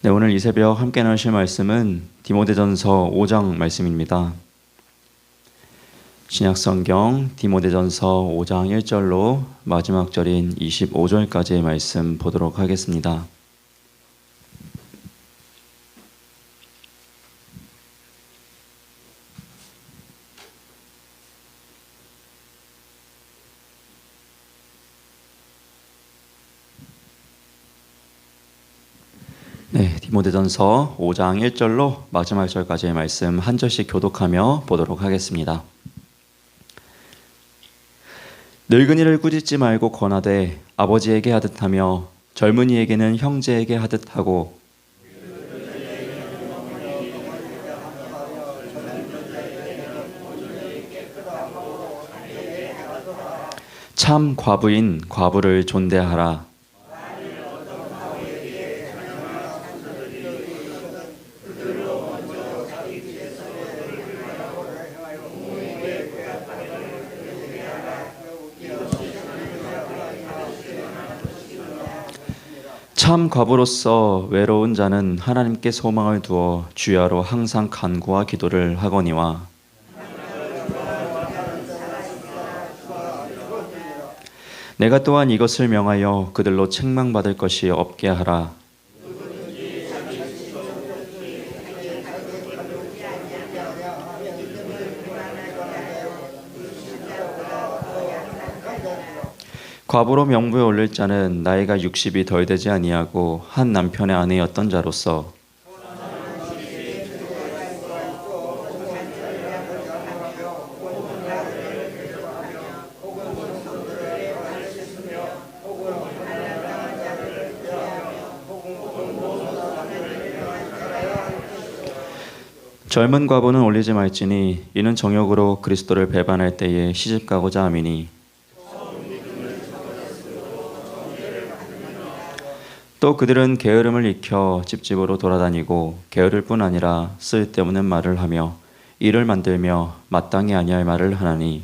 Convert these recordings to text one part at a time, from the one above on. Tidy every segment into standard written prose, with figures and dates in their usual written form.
네, 오늘 이 새벽 함께 나누실 말씀은 디모데전서 5장 말씀입니다. 신약성경 디모데전서 5장 1절로 마지막 절인 25절까지의 말씀 보도록 하겠습니다. 네, 디모데전서 5장 1절로 마지막 절까지의 말씀 한 절씩 교독하며 보도록 하겠습니다. 늙은이를 꾸짖지 말고 권하되 아버지에게 하듯하며 젊은이에게는 형제에게 하듯하고 참 과부인 과부를 존대하라. 참 과부로서 외로운 자는 하나님께 소망을 두어 주야로 항상 간구와 기도를 하거니와 내가 또한 이것을 명하여 그들로 책망받을 것이 없게 하라. 과부로 명부에 올릴 자는 나이가 60이 덜 되지 아니하고 한 남편의 아내였던 자로서 젊은 과부는 올리지 말지니 이는 정욕으로 그리스도를 배반할 때에 시집가고자 함이니 또 그들은 게으름을 익혀 집집으로 돌아다니고 게으를 뿐 아니라 쓸데없는 말을 하며 일을 만들며 마땅히 아니할 말을 하나니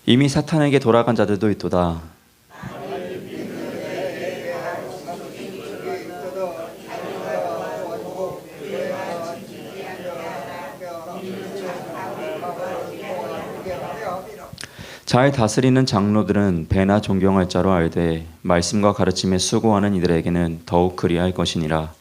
이미 사탄에게 돌아간 자들도 있도다. 잘 다스리는 장로들은 배나 존경할 자로 알되 말씀과 가르침에 수고하는 이들에게는 더욱 그리할 것이니라.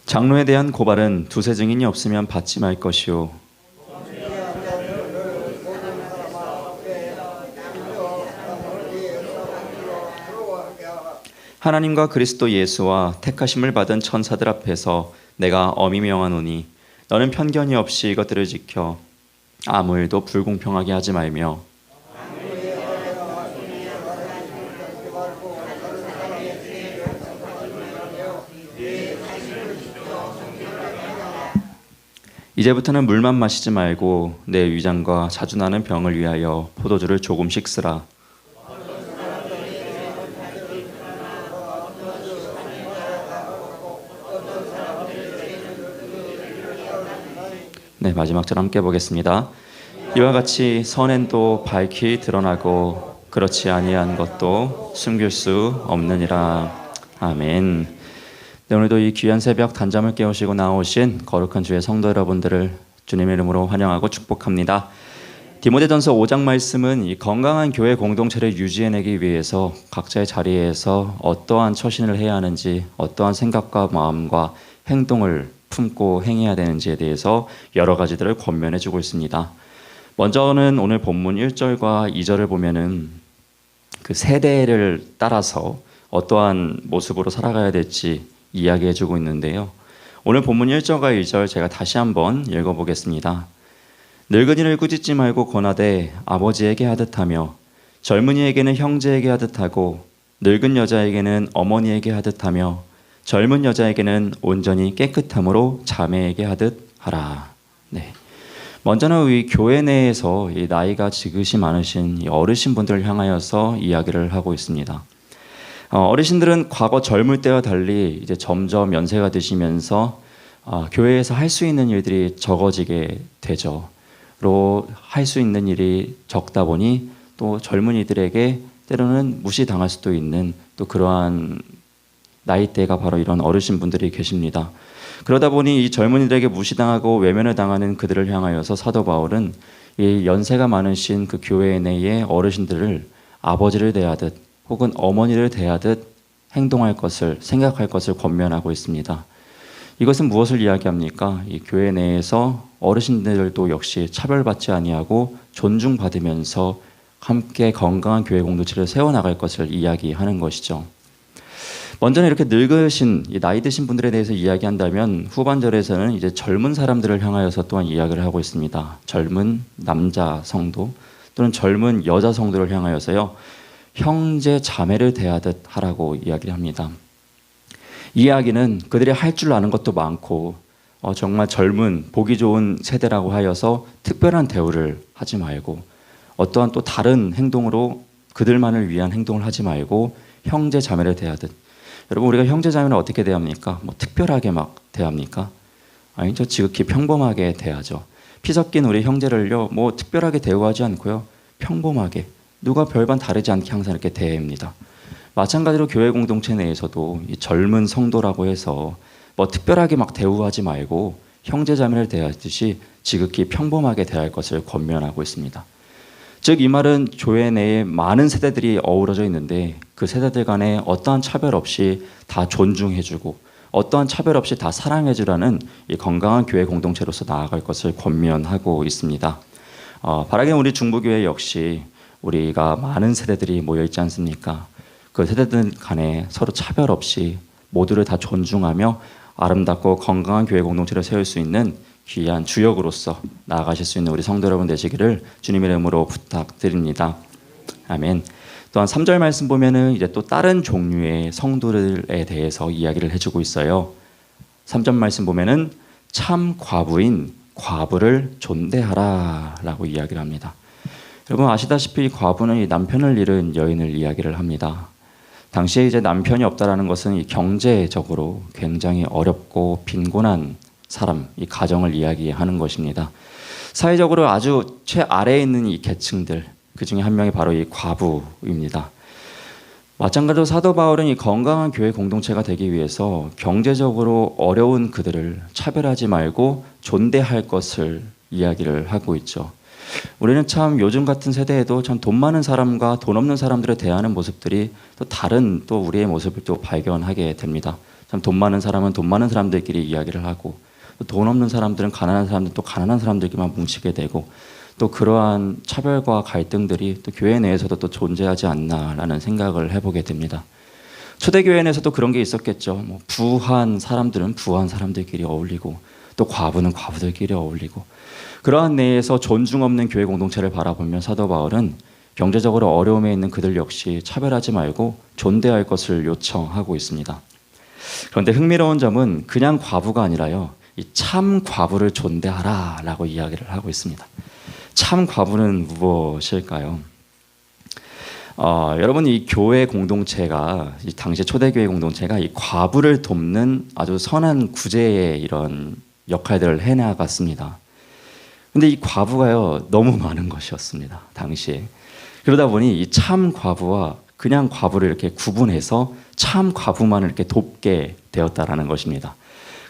장로에 대한 고발은 두세 증인이 없으면 받지 말 것이요 하나님과 그리스도 예수와 택하심을 받은 천사들 앞에서 내가 엄히 명하노니 너는 편견이 없이 이것들을 지켜 아무 일도 불공평하게 하지 말며 이제부터는 물만 마시지 말고 내 위장과 자주 나는 병을 위하여 포도주를 조금씩 쓰라. 네, 마지막 절 함께 보겠습니다. 이와 같이 선행도 밝히 드러나고 그렇지 아니한 것도 숨길 수 없느니라. 아멘. 네, 오늘도 이 귀한 새벽 단잠을 깨우시고 나오신 거룩한 주의 성도 여러분들을 주님의 이름으로 환영하고 축복합니다. 디모데전서 5장 말씀은 이 건강한 교회 공동체를 유지해내기 위해서 각자의 자리에서 어떠한 처신을 해야 하는지, 어떠한 생각과 마음과 행동을 품고 행해야 되는지에 대해서 여러 가지들을 권면해주고 있습니다. 먼저는 오늘 본문 1절과 2절을 보면은 그 세대를 따라서 어떠한 모습으로 살아가야 될지 이야기해주고 있는데요. 오늘 본문 1절과 2절 제가 다시 한번 읽어보겠습니다. 늙은이를 꾸짖지 말고 권하되 아버지에게 하듯하며 젊은이에게는 형제에게 하듯하고 늙은 여자에게는 어머니에게 하듯하며 젊은 여자에게는 온전히 깨끗함으로 자매에게 하듯 하라. 네. 먼저는 이 교회 내에서 이 나이가 지긋이 많으신 이 어르신분들을 향하여서 이야기를 하고 있습니다. 어르신들은 과거 젊을 때와 달리 이제 점점 연세가 드시면서 교회에서 할 수 있는 일들이 적어지게 되죠. 할 수 있는 일이 적다 보니 또 젊은이들에게 때로는 무시당할 수도 있는 또 그러한 나이대가 바로 이런 어르신분들이 계십니다. 그러다 보니 이 젊은이들에게 무시당하고 외면을 당하는 그들을 향하여서 사도 바울은 이 연세가 많으신 그 교회 내의 어르신들을 아버지를 대하듯 혹은 어머니를 대하듯 행동할 것을, 생각할 것을 권면하고 있습니다. 이것은 무엇을 이야기합니까? 이 교회 내에서 어르신들도 역시 차별받지 아니하고 존중받으면서 함께 건강한 교회 공동체를 세워나갈 것을 이야기하는 것이죠. 먼저는 이렇게 늙으신 나이 드신 분들에 대해서 이야기한다면 후반절에서는 이제 젊은 사람들을 향하여서 또한 이야기를 하고 있습니다. 젊은 남자 성도 또는 젊은 여자 성도를 향하여서요, 형제 자매를 대하듯 하라고 이야기를 합니다. 이 이야기는 그들이 할 줄 아는 것도 많고 정말 젊은 보기 좋은 세대라고 하여서 특별한 대우를 하지 말고 어떠한 또 다른 행동으로 그들만을 위한 행동을 하지 말고 형제 자매를 대하듯. 여러분, 우리가 형제 자매를 어떻게 대합니까? 뭐 특별하게 막 대합니까? 아니죠. 지극히 평범하게 대하죠. 피 섞인 우리 형제를요, 뭐 특별하게 대우하지 않고요, 평범하게 누가 별반 다르지 않게 항상 이렇게 대합니다. 마찬가지로 교회 공동체 내에서도 이 젊은 성도라고 해서 뭐 특별하게 막 대우하지 말고 형제 자매를 대하듯이 지극히 평범하게 대할 것을 권면하고 있습니다. 즉, 이 말은 교회 내에 많은 세대들이 어우러져 있는데 그 세대들 간에 어떠한 차별 없이 다 존중해주고 어떠한 차별 없이 다 사랑해주라는 이 건강한 교회 공동체로서 나아갈 것을 권면하고 있습니다. 바라기는 우리 중부교회 역시 우리가 많은 세대들이 모여 있지 않습니까? 그 세대들 간에 서로 차별 없이 모두를 다 존중하며 아름답고 건강한 교회 공동체를 세울 수 있는 귀한 주역으로서 나아가실 수 있는 우리 성도 여러분 되시기를 주님의 이름으로 부탁드립니다. 아멘. 또한 3절 말씀 보면은 이제 또 다른 종류의 성도들에 대해서 이야기를 해주고 있어요. 3절 말씀 보면은 참 과부인 과부를 존대하라라고 이야기를 합니다. 여러분 아시다시피 과부는 이 남편을 잃은 여인을 이야기를 합니다. 당시에 이제 남편이 없다라는 것은 이 경제적으로 굉장히 어렵고 빈곤한 사람, 이 가정을 이야기하는 것입니다. 사회적으로 아주 최아래에 있는 이 계층들, 그 중에 한 명이 바로 이 과부입니다. 마찬가지로 사도 바울은 이 건강한 교회 공동체가 되기 위해서 경제적으로 어려운 그들을 차별하지 말고 존대할 것을 이야기를 하고 있죠. 우리는 참 요즘 같은 세대에도 참 돈 많은 사람과 돈 없는 사람들을 대하는 모습들이 또 다른 또 우리의 모습을 또 발견하게 됩니다. 참 돈 많은 사람은 돈 많은 사람들끼리 이야기를 하고 또 돈 없는 사람들은 가난한 사람들 또 가난한 사람들끼리만 뭉치게 되고 또 그러한 차별과 갈등들이 또 교회 내에서도 또 존재하지 않나라는 생각을 해보게 됩니다. 초대교회에서도 그런 게 있었겠죠. 뭐 부한 사람들은 부한 사람들끼리 어울리고 또 과부는 과부들끼리 어울리고 그러한 내에서 존중 없는 교회 공동체를 바라보며 사도 바울은 경제적으로 어려움에 있는 그들 역시 차별하지 말고 존대할 것을 요청하고 있습니다. 그런데 흥미로운 점은 그냥 과부가 아니라요, 이 참 과부를 존대하라라고 이야기를 하고 있습니다. 참 과부는 무엇일까요? 여러분 이 교회 공동체가 이 당시 초대교회 공동체가 이 과부를 돕는 아주 선한 구제의 이런 역할들을 해나갔습니다. 근데 이 과부가요 너무 많은 것이었습니다 당시에. 그러다 보니 이 참 과부와 그냥 과부를 이렇게 구분해서 참 과부만을 이렇게 돕게 되었다라는 것입니다.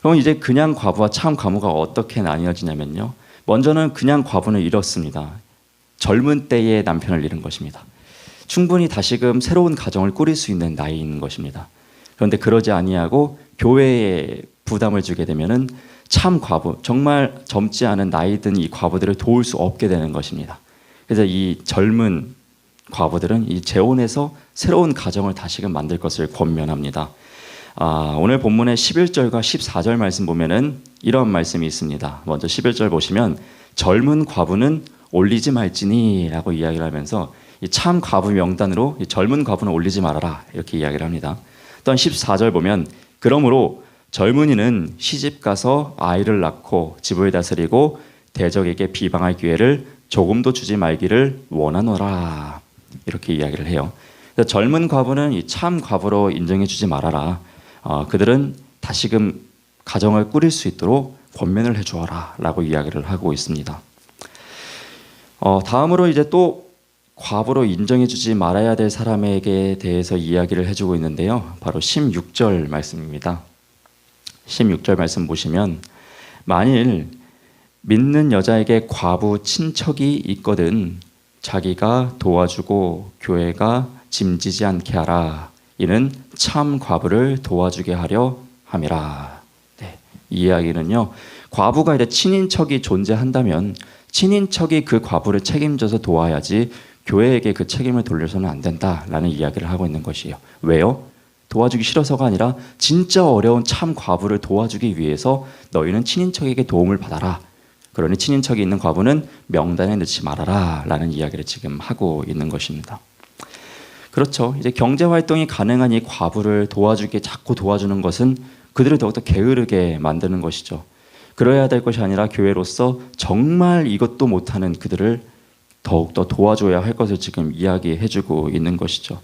그럼 이제 그냥 과부와 참 과부가 어떻게 나뉘어지냐면요. 먼저는 그냥 과부는 잃었습니다. 젊은 때의 남편을 잃은 것입니다. 충분히 다시금 새로운 가정을 꾸릴 수 있는 나이인 것입니다. 그런데 그러지 아니하고 교회에 부담을 주게 되면은 참 과부, 정말 젊지 않은 나이 든 이 과부들을 도울 수 없게 되는 것입니다. 그래서 이 젊은 과부들은 이 재혼해서 새로운 가정을 다시금 만들 것을 권면합니다. 오늘 본문의 11절과 14절 말씀 보면은 이런 말씀이 있습니다. 먼저 11절 보시면 젊은 과부는 올리지 말지니 라고 이야기를 하면서 이 참 과부 명단으로 이 젊은 과부는 올리지 말아라 이렇게 이야기를 합니다. 또한 14절 보면 그러므로 젊은이는 시집가서 아이를 낳고 집을 다스리고 대적에게 비방할 기회를 조금도 주지 말기를 원하노라. 이렇게 이야기를 해요. 젊은 과부는 이 참 과부로 인정해주지 말아라. 그들은 다시금 가정을 꾸릴 수 있도록 권면을 해주어라 라고 이야기를 하고 있습니다. 다음으로 이제 또 과부로 인정해주지 말아야 될 사람에게 대해서 이야기를 해주고 있는데요. 바로 16절 말씀입니다. 16절 말씀 보시면 만일 믿는 여자에게 과부 친척이 있거든 자기가 도와주고 교회가 짐지지 않게 하라. 이는 참 과부를 도와주게 하려 함이라. 네, 이 이야기는요. 과부가 이제 친인척이 존재한다면 친인척이 그 과부를 책임져서 도와야지 교회에게 그 책임을 돌려서는 안 된다라는 이야기를 하고 있는 것이에요. 왜요? 도와주기 싫어서가 아니라 진짜 어려운 참 과부를 도와주기 위해서 너희는 친인척에게 도움을 받아라. 그러니 친인척이 있는 과부는 명단에 넣지 말아라 라는 이야기를 지금 하고 있는 것입니다. 그렇죠. 이제 경제활동이 가능한 이 과부를 도와주게 자꾸 도와주는 것은 그들을 더욱더 게으르게 만드는 것이죠. 그래야 될 것이 아니라 교회로서 정말 이것도 못하는 그들을 더욱더 도와줘야 할 것을 지금 이야기해주고 있는 것이죠.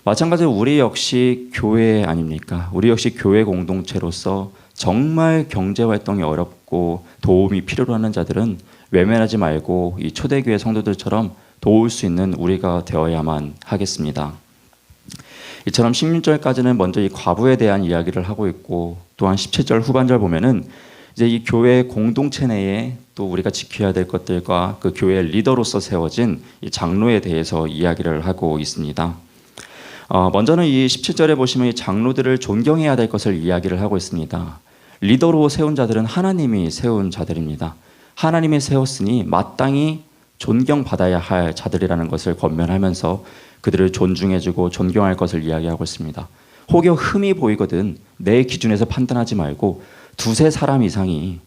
마찬가지로 우리 역시 교회 아닙니까? 우리 역시 교회 공동체로서 정말 경제활동이 어렵고 도움이 필요로 하는 자들은 외면하지 말고 이 초대교회 성도들처럼 도울 수 있는 우리가 되어야만 하겠습니다. 이처럼 16절까지는 먼저 이 과부에 대한 이야기를 하고 있고 또한 17절 후반절 보면은 이제 이 교회 공동체 내에 또 우리가 지켜야 될 것들과 그 교회 리더로서 세워진 이 장로에 대해서 이야기를 하고 있습니다. 먼저는 이 17절에 보시면 이 장로들을 존경해야 될 것을 이야기를 하고 있습니다. 리더로 세운 자들은 하나님이 세운 자들입니다. 하나님이 세웠으니 마땅히 존경받아야 할 자들이라는 것을 권면하면서 그들을 존중해주고 존경할 것을 이야기하고 있습니다. 혹여 흠이 보이거든 내 기준에서 판단하지 말고 두 사람 이상이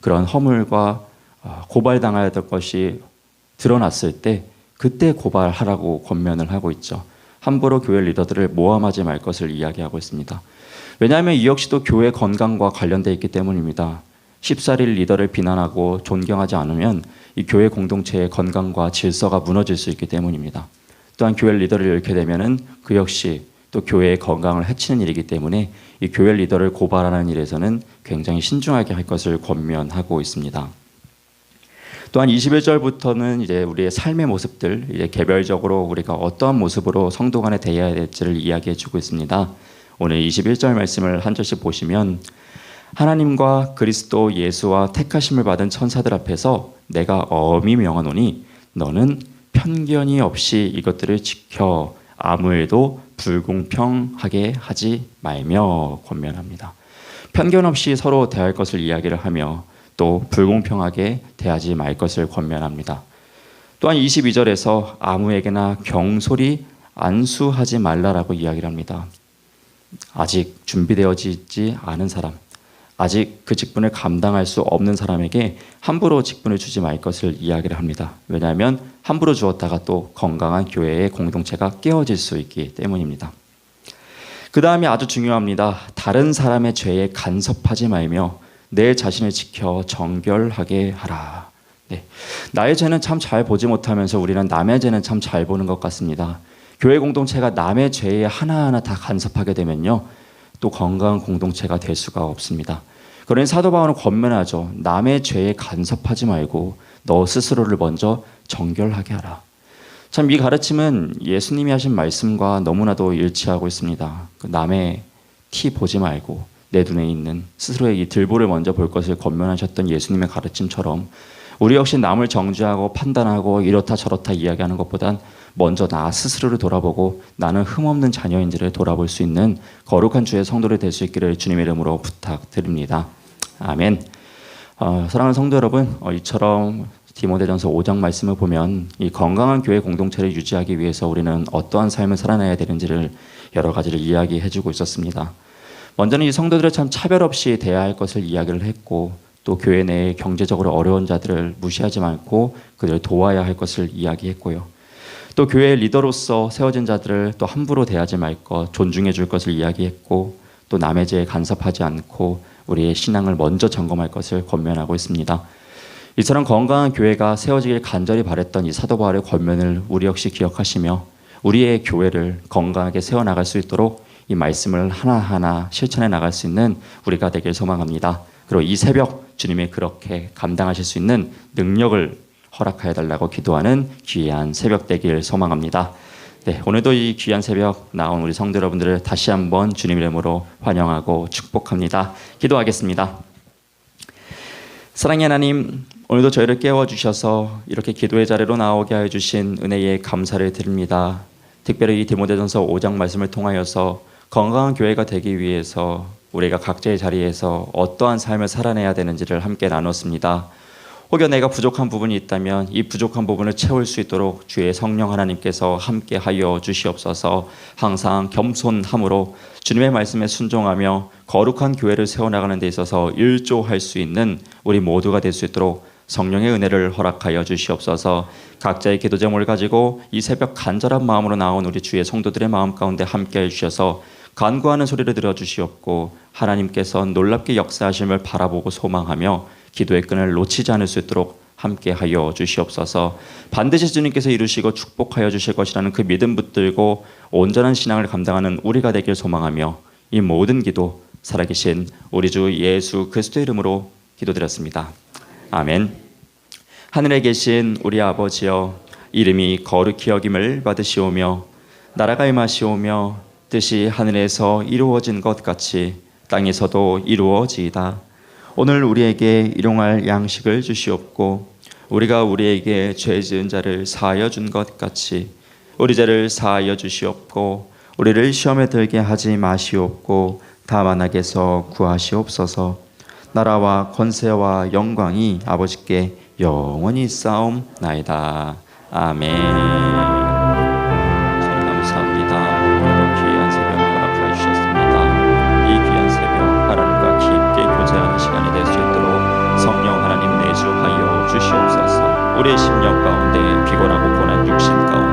그런 허물과 고발당해야 될 것이 드러났을 때 그때 고발하라고 권면을 하고 있죠. 함부로 교회 리더들을 모함하지 말 것을 이야기하고 있습니다. 왜냐하면 이 역시도 교회 건강과 관련되어 있기 때문입니다. 쉽사리 리더를 비난하고 존경하지 않으면 이 교회 공동체의 건강과 질서가 무너질 수 있기 때문입니다. 또한 교회 리더를 잃게 되면은 그 역시 또 교회의 건강을 해치는 일이기 때문에 이 교회 리더를 고발하는 일에서는 굉장히 신중하게 할 것을 권면하고 있습니다. 또한 21절부터는 이제 우리의 삶의 모습들, 이제 개별적으로 우리가 어떠한 모습으로 성도 간에 대해야 될지를 이야기해 주고 있습니다. 오늘 21절 말씀을 한 절씩 보시면 하나님과 그리스도 예수와 택하심을 받은 천사들 앞에서 내가 엄히 명하노니 너는 편견이 없이 이것들을 지켜 아무 일도 불공평하게 하지 말며 권면합니다. 편견 없이 서로 대할 것을 이야기를 하며 또 불공평하게 대하지 말 것을 권면합니다. 또한 22절에서 아무에게나 경솔히 안수하지 말라라고 이야기를 합니다. 아직 준비되어지지 않은 사람, 아직 그 직분을 감당할 수 없는 사람에게 함부로 직분을 주지 말 것을 이야기를 합니다. 왜냐하면 함부로 주었다가 또 건강한 교회의 공동체가 깨어질 수 있기 때문입니다. 그 다음이 아주 중요합니다. 다른 사람의 죄에 간섭하지 말며 내 자신을 지켜 정결하게 하라. 네. 나의 죄는 참 잘 보지 못하면서 우리는 남의 죄는 참 잘 보는 것 같습니다. 교회 공동체가 남의 죄에 하나하나 다 간섭하게 되면요, 또 건강한 공동체가 될 수가 없습니다. 그러니 사도 바울은 권면하죠. 남의 죄에 간섭하지 말고 너 스스로를 먼저 정결하게 하라. 참 이 가르침은 예수님이 하신 말씀과 너무나도 일치하고 있습니다. 남의 티 보지 말고 내 눈에 있는 스스로의 이 들보를 먼저 볼 것을 권면하셨던 예수님의 가르침처럼 우리 역시 남을 정죄하고 판단하고 이렇다 저렇다 이야기하는 것보단 먼저 나 스스로를 돌아보고 나는 흠없는 자녀인지를 돌아볼 수 있는 거룩한 주의 성도를 될 수 있기를 주님의 이름으로 부탁드립니다. 아멘. 사랑하는 성도 여러분, 이처럼 디모데전서 5장 말씀을 보면 이 건강한 교회 공동체를 유지하기 위해서 우리는 어떠한 삶을 살아내야 되는지를 여러 가지를 이야기해주고 있었습니다. 먼저는 이 성도들을 참 차별 없이 대해야 할 것을 이야기를 했고 또 교회 내에 경제적으로 어려운 자들을 무시하지 않고 그들을 도와야 할 것을 이야기했고요. 또 교회의 리더로서 세워진 자들을 또 함부로 대하지 말 것, 존중해 줄 것을 이야기했고 또 남의 죄에 간섭하지 않고 우리의 신앙을 먼저 점검할 것을 권면하고 있습니다. 이처럼 건강한 교회가 세워지길 간절히 바랬던 이 사도 바울의 권면을 우리 역시 기억하시며 우리의 교회를 건강하게 세워나갈 수 있도록 이 말씀을 하나하나 실천해 나갈 수 있는 우리가 되길 소망합니다. 그리고 이 새벽 주님이 그렇게 감당하실 수 있는 능력을 허락하여 달라고 기도하는 귀한 새벽 되길 소망합니다. 네, 오늘도 이 귀한 새벽 나온 우리 성도 여러분들을 다시 한번 주님 이름으로 환영하고 축복합니다. 기도하겠습니다. 사랑의 하나님, 오늘도 저희를 깨워주셔서 이렇게 기도의 자리로 나오게 하여 주신 은혜에 감사를 드립니다. 특별히 이 디모데전서 5장 말씀을 통하여서 건강한 교회가 되기 위해서 우리가 각자의 자리에서 어떠한 삶을 살아내야 되는지를 함께 나눴습니다. 혹여 내가 부족한 부분이 있다면 이 부족한 부분을 채울 수 있도록 주의 성령 하나님께서 함께 하여 주시옵소서. 항상 겸손함으로 주님의 말씀에 순종하며 거룩한 교회를 세워나가는 데 있어서 일조할 수 있는 우리 모두가 될 수 있도록 성령의 은혜를 허락하여 주시옵소서. 각자의 기도 제목을 가지고 이 새벽 간절한 마음으로 나온 우리 주의 성도들의 마음 가운데 함께해 주셔서 간구하는 소리를 들어주시옵고 하나님께서 놀랍게 역사하심을 바라보고 소망하며 기도의 끈을 놓치지 않을 수 있도록 함께하여 주시옵소서. 반드시 주님께서 이루시고 축복하여 주실 것이라는 그 믿음 붙들고 온전한 신앙을 감당하는 우리가 되길 소망하며 이 모든 기도 살아계신 우리 주 예수 그리스도의 이름으로 기도드렸습니다. 아멘. 하늘에 계신 우리 아버지여, 이름이 거룩히 여김을 받으시오며 나라가 임하시오며 뜻이 하늘에서 이루어진 것 같이 땅에서도 이루어지이다. 오늘 우리에게 일용할 양식을 주시옵고 우리가 우리에게 죄 지은 자를 사하여 준 것 같이 우리 죄를 사하여 주시옵고 우리를 시험에 들게 하지 마시옵고 다만 악에서 구하시옵소서. 나라와 권세와 영광이 아버지께 영원히 있사옵나이다. 아멘. 감사합니다. 오늘도 귀한 새벽 허락하여 주셨습니다. 이 귀한 새벽 하나님과 깊게 교제하는 시간이 될 수 있도록 성령 하나님 내주하여 주시옵소서. 우리의 심령 가운데 피곤하고 고난 육신 가운데